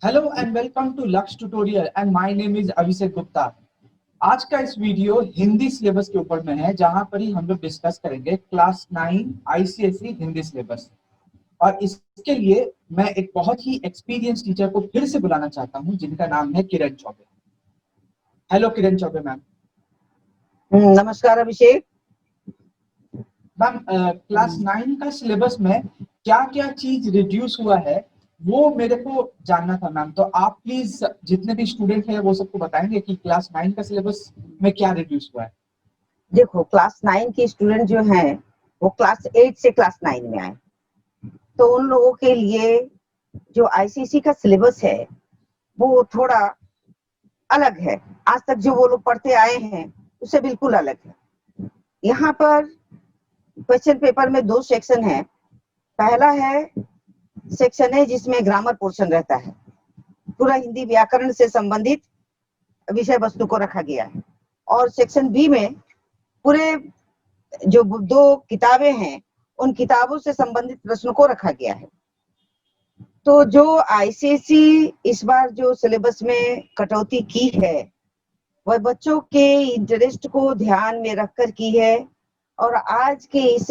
Hello and welcome to Lakshya tutorial and my name is Abhishek Gupta. आज का इस वीडियो हिंदी सिलेबस के ऊपर में है, जहां पर ही हम लोग डिस्कस करेंगे क्लास 9 आईसीएसई हिंदी सिलेबस। और इसके लिए मैं एक बहुत ही एक्सपीरियंस टीचर को फिर से बुलाना चाहता हूं, जिनका नाम है किरण चौबे। हेलो किरण चौबे मैम। नमस्कार अभिषेक। मैम, क्लास 9 का सिलेबस में क्या क्या चीज रिड्यूस हुआ है वो मेरे को जानना था मैम। तो आप प्लीज जितने भी स्टूडेंट हैं वो सबको बताएंगे कि क्लास 9 का सिलेबस में क्या रिड्यूस हुआ है। देखो, क्लास 9 के स्टूडेंट जो हैं वो क्लास 8 से क्लास 9 में आए, तो उन लोगों के लिए जो आईसीएसई का सिलेबस है वो थोड़ा अलग है। आज तक जो वो लोग पढ़ते आए हैं उससे बिल्कुल अलग है। यहाँ पर क्वेश्चन पेपर में दो सेक्शन है। पहला सेक्शन है जिसमें ग्रामर पोर्शन रहता है, पूरा हिंदी व्याकरण से संबंधित विषय वस्तु को रखा गया है। और सेक्शन बी में पूरे जो दो किताबें हैं उन किताबों से संबंधित प्रश्नों को रखा गया है। तो जो आईसीएसई इस बार जो सिलेबस में कटौती की है वह बच्चों के इंटरेस्ट को ध्यान में रखकर की है। और आज के इस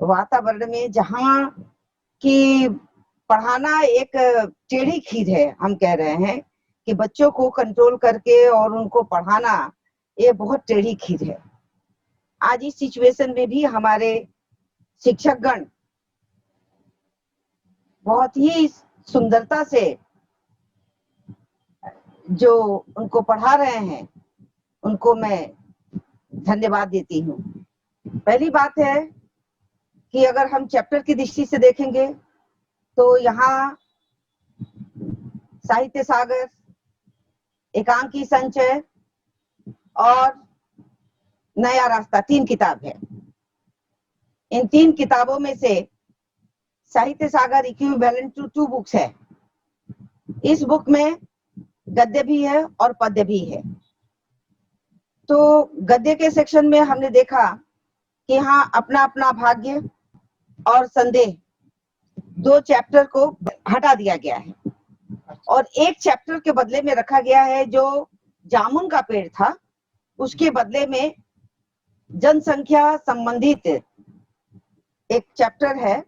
वातावरण में जहाँ की पढ़ाना एक टेढ़ी खीर है, हम कह रहे हैं कि बच्चों को कंट्रोल करके और उनको पढ़ाना ये बहुत टेढ़ी खीर है। आज इस सिचुएशन में भी हमारे शिक्षकगण बहुत ही सुंदरता से जो उनको पढ़ा रहे हैं उनको मैं धन्यवाद देती हूँ। पहली बात है कि अगर हम चैप्टर की दृष्टि से देखेंगे तो यहाँ साहित्य सागर, एकांकी संचय और नया रास्ता तीन किताब है। इन तीन किताबों में से साहित्य सागर इक्विवेलेंट टू 2 बुक्स है। इस बुक में गद्य भी है और पद्य भी है। तो गद्य के सेक्शन में हमने देखा कि हाँ, अपना अपना भाग्य और संदेह दो चैप्टर को हटा दिया गया है और एक चैप्टर के बदले में रखा गया है जो जामुन का पेड़ था, उसके बदले में जनसंख्या संबंधित एक चैप्टर है,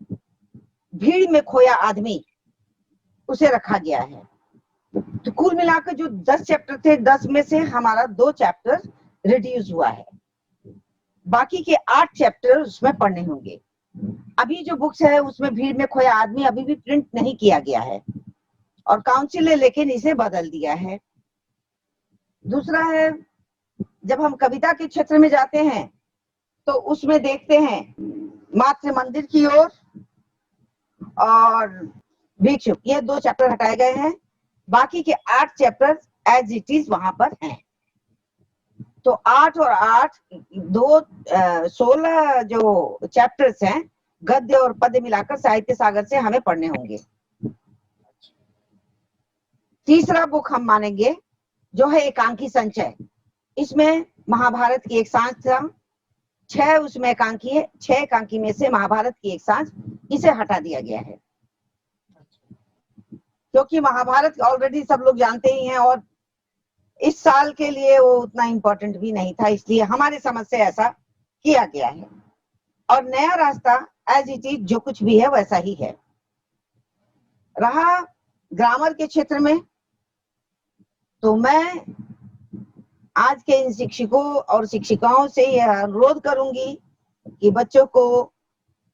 भीड़ में खोया आदमी, उसे रखा गया है। तो कुल मिलाकर जो 10 चैप्टर थे, 10 में से हमारा 2 चैप्टर रिड्यूस हुआ है। बाकी के 8 चैप्टर उसमें पढ़ने होंगे। अभी जो बुक्स है उसमें भीड़ में खोया आदमी अभी भी प्रिंट नहीं किया गया है और काउंसिल ने लेकिन इसे बदल दिया है। दूसरा है, जब हम कविता के क्षेत्र में जाते हैं तो उसमें देखते हैं मातृ मंदिर की ओर और भिक्षुक, ये 2 चैप्टर हटाए गए हैं। बाकी के 8 चैप्टर एज इट इज वहां पर हैं। तो 8 और 8 16 जो चैप्टर्स हैं गद्य और पद्य मिलाकर साहित्य सागर से हमें पढ़ने होंगे। तीसरा बुक हम मानेंगे जो है एकांकी संचय। इसमें महाभारत की एक सांस था, 6 उसमें एकांकी है, 6 एकांकी में से महाभारत की एक सांस, इसे हटा दिया गया है क्योंकि महाभारत ऑलरेडी सब लोग जानते ही हैं और इस साल के लिए वो उतना इम्पोर्टेंट भी नहीं था, इसलिए हमारे समझ से ऐसा किया गया है। और नया रास्ता एज इट इज जो कुछ भी है वैसा ही है। रहा ग्रामर के क्षेत्र में, तो मैं आज के इन शिक्षकों और शिक्षिकाओं से यह अनुरोध करूंगी कि बच्चों को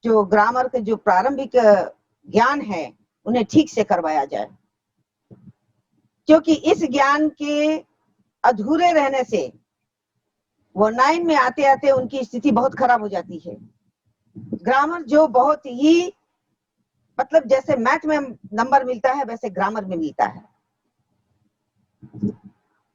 जो ग्रामर के जो प्रारंभिक ज्ञान है उन्हें ठीक से करवाया जाए, क्योंकि इस ज्ञान के अधूरे रहने से वो 9 में आते आते उनकी स्थिति बहुत खराब हो जाती है। ग्रामर जो बहुत ही मतलब जैसे मैथ में नंबर मिलता है वैसे ग्रामर में मिलता है।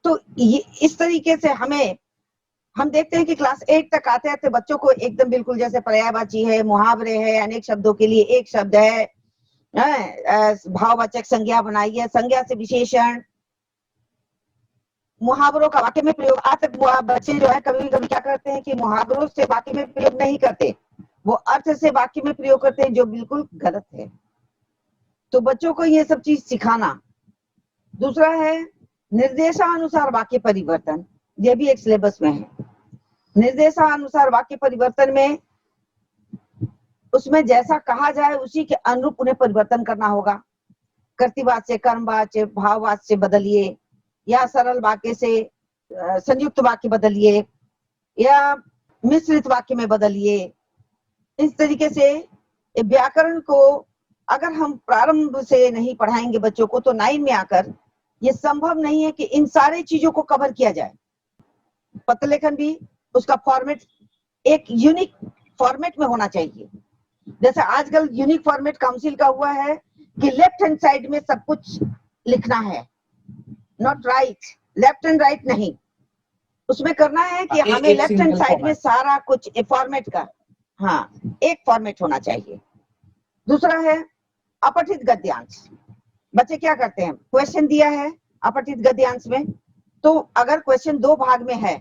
तो ये इस तरीके से हम देखते हैं कि क्लास 8 तक आते आते बच्चों को एकदम बिल्कुल जैसे पर्यायवाची है, मुहावरे है, अनेक शब्दों के लिए एक शब्द है, भाववाचक संज्ञा बनाई है, संज्ञा से विशेषण, मुहावरों का वाक्य में प्रयोग। आज तक बच्चे जो है कभी कभी क्या करते हैं कि मुहावरों से वाक्य में प्रयोग नहीं करते, वो अर्थ से वाक्य में प्रयोग करते हैं, जो बिल्कुल गलत है। तो बच्चों को ये सब चीज सिखाना दूसरा है निर्देशानुसार वाक्य परिवर्तन, ये भी एक सिलेबस में है। निर्देशानुसार वाक्य परिवर्तन में उसमें जैसा कहा जाए उसी के अनुरूप उन्हें परिवर्तन करना होगा। कर्तृवाच्य, कर्मवाच्य, भाववाच्य बदलिए, या सरल वाक्य से संयुक्त वाक्य बदलिए, या मिश्रित वाक्य में बदलिए। इस तरीके से व्याकरण को अगर हम प्रारंभ से नहीं पढ़ाएंगे बच्चों को तो 9 में आकर ये संभव नहीं है कि इन सारी चीजों को कवर किया जाए। पत्र लेखन भी उसका फॉर्मेट एक यूनिक फॉर्मेट में होना चाहिए। जैसे आजकल यूनिक फॉर्मेट काउंसिल का हुआ है कि लेफ्ट हैंड साइड में सब कुछ लिखना है, not right, left and right नहीं। उसमें करना है कि हमें लेफ्ट हैंड साइड में सारा कुछ फॉर्मेट का, हाँ, एक फॉर्मेट होना चाहिए। दूसरा है अपठित गद्यांश। बच्चे क्या करते हैं, क्वेश्चन दिया है अपठित गद्यांश में, तो अगर क्वेश्चन 2 भाग में है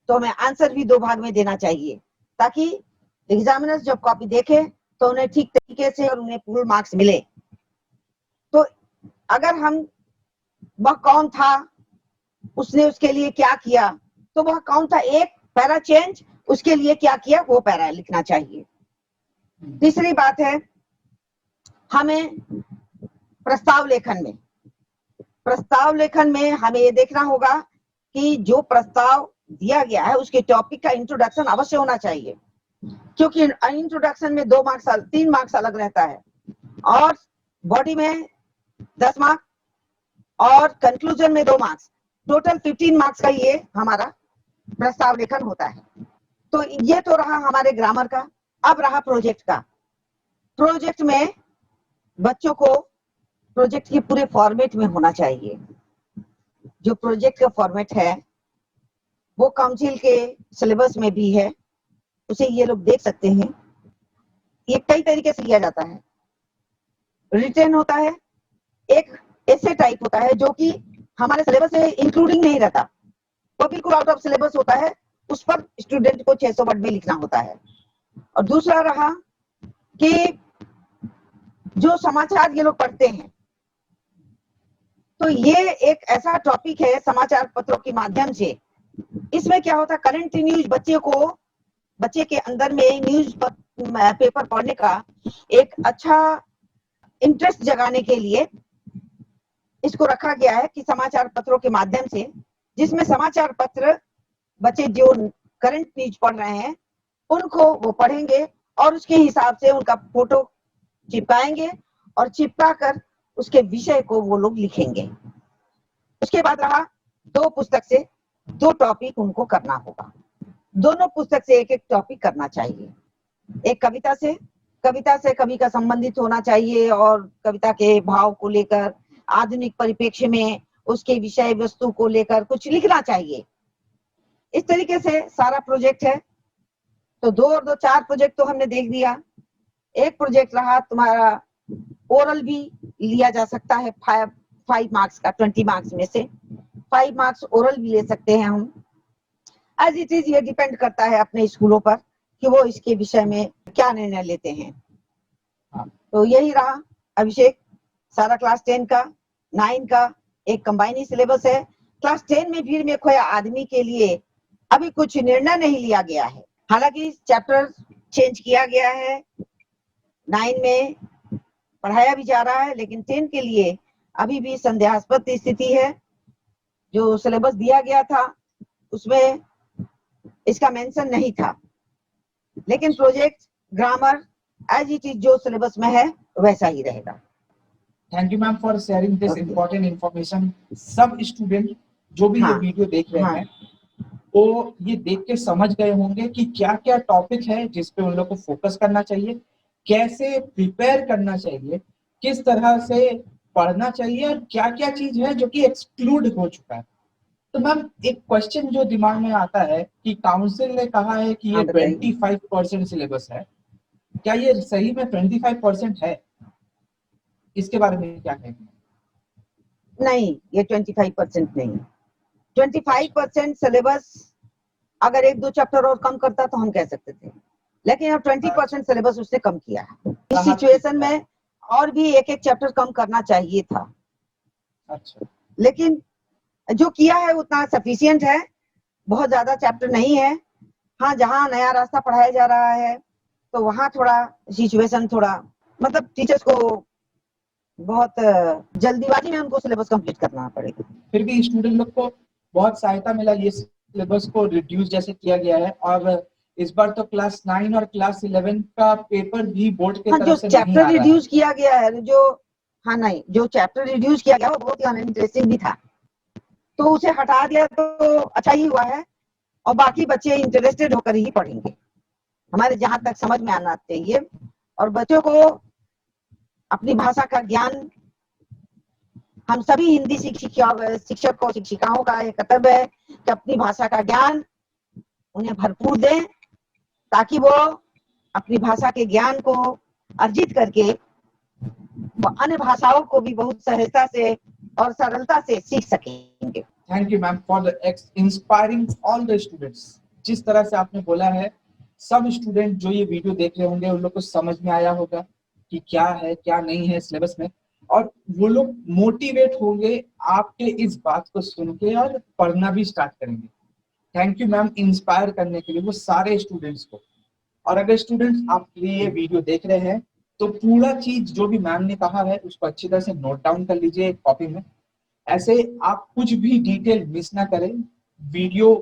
तो हमें आंसर भी 2 भाग में देना चाहिए, ताकि एग्जामिनर्स जब कॉपी देखे तो उन्हें ठीक तरीके से और उन्हें फुल मार्क्स मिले। तो अगर हम वह कौन था, उसने उसके लिए क्या किया, तो वह कौन था, एक पैरा चेंज, उसके लिए क्या किया वो पैरा लिखना चाहिए। तीसरी बात है हमें प्रस्ताव लेखन में हमें ये देखना होगा कि जो प्रस्ताव दिया गया है उसके टॉपिक का इंट्रोडक्शन अवश्य होना चाहिए, क्योंकि इंट्रोडक्शन में 2 मार्क्स 3 मार्क्स अलग रहता है, और बॉडी में 10 मार्क्स और कंक्लूजन में 2 मार्क्स, टोटल 15 मार्क्स का ये हमारा प्रस्ताव लेखन होता है। तो ये तो रहा हमारे ग्रामर का। अब रहा प्रोजेक्ट का। प्रोजेक्ट में बच्चों को प्रोजेक्ट के पूरे फॉर्मेट में होना चाहिए। जो प्रोजेक्ट का फॉर्मेट है वो काउंसिल के सिलेबस में भी है, उसे ये लोग देख सकते हैं। ये कई तरीके से लिया जाता है। रिटेन होता है, एक ऐसे टाइप होता है जो कि हमारे सिलेबस से इंक्लूडिंग नहीं रहता, वो बिल्कुल आउट ऑफ सिलेबस होता है, उस पर स्टूडेंट को 600 वर्ड में लिखना होता है। और दूसरा रहा कि जो समाचार ये लोग पढ़ते हैं, तो ये एक ऐसा टॉपिक है समाचार पत्रों के माध्यम से। इसमें क्या होता है, करंट न्यूज बच्चे के अंदर में न्यूज पेपर पढ़ने का एक अच्छा इंटरेस्ट जगाने के लिए इसको रखा गया है कि समाचार पत्रों के माध्यम से, जिसमें समाचार पत्र बच्चे जो करंट न्यूज पढ़ रहे हैं उनको वो पढ़ेंगे और उसके हिसाब से उनका फोटो चिपकाएंगे और चिपका कर उसके विषय को वो लोग लिखेंगे। उसके बाद रहा 2 पुस्तक से 2 टॉपिक उनको करना होगा। दोनों पुस्तक से एक टॉपिक करना चाहिए। एक कविता से कवि का संबंधित होना चाहिए और कविता के भाव को लेकर, आधुनिक परिप्रेक्ष्य में उसके विषय वस्तु को लेकर कुछ लिखना चाहिए। इस तरीके से सारा प्रोजेक्ट है। तो 2 और 2 4 प्रोजेक्ट तो हमने देख दिया। एक प्रोजेक्ट रहा तुम्हारा ओरल भी लिया जा सकता है, 5 मार्क्स का, 20 मार्क्स में से 5 मार्क्स ओरल भी ले सकते हैं हम। एज इट इज, ये डिपेंड करता है अपने स्कूलों पर कि वो इसके विषय में क्या निर्णय लेते हैं। तो यही रहा अभिषेक, सारा क्लास 10 का 9 का एक कंबाइनिंग सिलेबस है। क्लास 10 में भीड़ में खोया आदमी के लिए अभी कुछ निर्णय नहीं लिया गया है। हालांकि चैप्टर चेंज किया गया है, 9 में पढ़ाया भी जा रहा है, लेकिन 10 के लिए अभी भी संदेहास्पद स्थिति है। जो सिलेबस दिया गया था उसमें इसका मेंशन नहीं था, लेकिन project, grammar as it is जो सिलेबस में है वैसा ही रहेगा। Thank you ma'am for sharing this important information. सब स्टूडेंट जो भी ये वीडियो देख रहे हैं वो ये देख के समझ गए होंगे कि क्या क्या टॉपिक है जिस पे उन लोग को फोकस करना चाहिए, कैसे प्रिपेयर करना चाहिए, किस तरह से पढ़ना चाहिए और क्या क्या चीज है जो कि एक्सक्लूड हो चुका है। तो मैम एक क्वेश्चन जो दिमाग में आता है कि काउंसिल ने कहा है कि ये 25% सिलेबस है, क्या ये सही में 25% है? इसके बारे में क्या कहेंगे? नहीं, ये 25% नहीं। 25% सिलेबस अगर 1-2 चैप्टर और कम करता तो हम कह सकते थे, लेकिन अब 20% सिलेबस उसने कम किया है। इस सिचुएशन में और भी एक चैप्टर कम करना चाहिए था। अच्छा। लेकिन जो किया है उतना सफिशिएंट है, बहुत ज्यादा चैप्टर नहीं है। हाँ, जहाँ नया रास्ता पढ़ाया जा रहा है तो वहाँ थोड़ा सिचुएशन थोड़ा मतलब टीचर्स को बहुत जल्दीबाजी में उनको सिलेबस कंप्लीट करना पड़ेगा। फिर भी स्टूडेंट लोग को बहुत सहायता मिला, ये सिलेबस को रिड्यूस जैसे किया गया है। और इस बार तो क्लास 9 और क्लास 11 का पेपर भी बोर्ड की हाँ, जो तरफ से नहीं चैप्टर आ रहा है। रिड्यूस किया गया है, जो चैप्टर रिड्यूस किया गया वो बहुत ही अनइंटरेस्टिंग भी था, तो उसे हटा दिया तो अच्छा ही हुआ है। और बाकी बच्चे इंटरेस्टेड होकर ही पढ़ेंगे, हमारे जहां तक समझ में आना चाहिए। और बच्चों को अपनी भाषा का ज्ञान, हम सभी हिंदी शिक्षक और शिक्षिकाओं का ये कर्तव्य है कि अपनी भाषा का ज्ञान उन्हें भरपूर दें, ताकि वो अपनी भाषा के ज्ञान को अर्जित करके वो अन्य भाषाओं को भी बहुत सहजता से और सरलता से सीख सकेंगे। Thank you ma'am for the inspiring all the students. जिस तरह से आपने बोला है, सब स्टूडेंट जो ये वीडियो देख रहे होंगे उन लोग को समझ में आया होगा कि क्या है क्या नहीं है सिलेबस में, और वो लोग मोटिवेट होंगे आपके इस बात को सुन के और पढ़ना भी स्टार्ट करेंगे। थैंक यू मैम इंस्पायर करने के लिए वो सारे स्टूडेंट्स को। और अगर स्टूडेंट्स आप ये वीडियो देख रहे हैं तो पूरा चीज जो भी मैम ने कहा है उसको अच्छी तरह से नोट डाउन कर लीजिए कॉपी में। ऐसे आप कुछ भी डिटेल मिस ना करें, वीडियो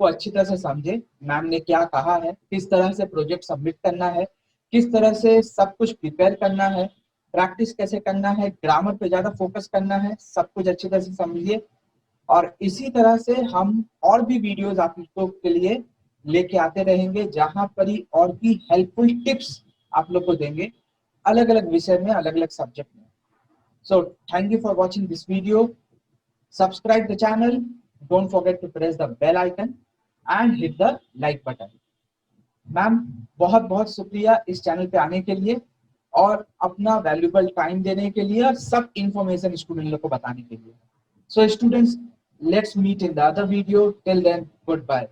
को अच्छी तरह से समझे, मैम ने क्या कहा है, किस तरह से प्रोजेक्ट सबमिट करना है, किस तरह से सब कुछ प्रिपेयर करना है, प्रैक्टिस कैसे करना है, ग्रामर पे ज्यादा फोकस करना है, सब कुछ अच्छी तरह से समझिए। और इसी तरह से हम और भी वीडियोस आप लोगों के लिए लेके आते रहेंगे, जहां पर ही और भी हेल्पफुल टिप्स आप लोग को देंगे अलग अलग विषय में, अलग अलग सब्जेक्ट में। So thank you for watching this video. Subscribe the channel. Don't forget to press the bell icon and hit the like button. Ma'am बहुत बहुत शुक्रिया इस चैनल पे आने के लिए और अपना वैल्यूबल टाइम देने के लिए और सब इंफॉर्मेशन स्टूडेंट लोग को बताने के लिए। So students, let's meet in the other video. Till then, goodbye.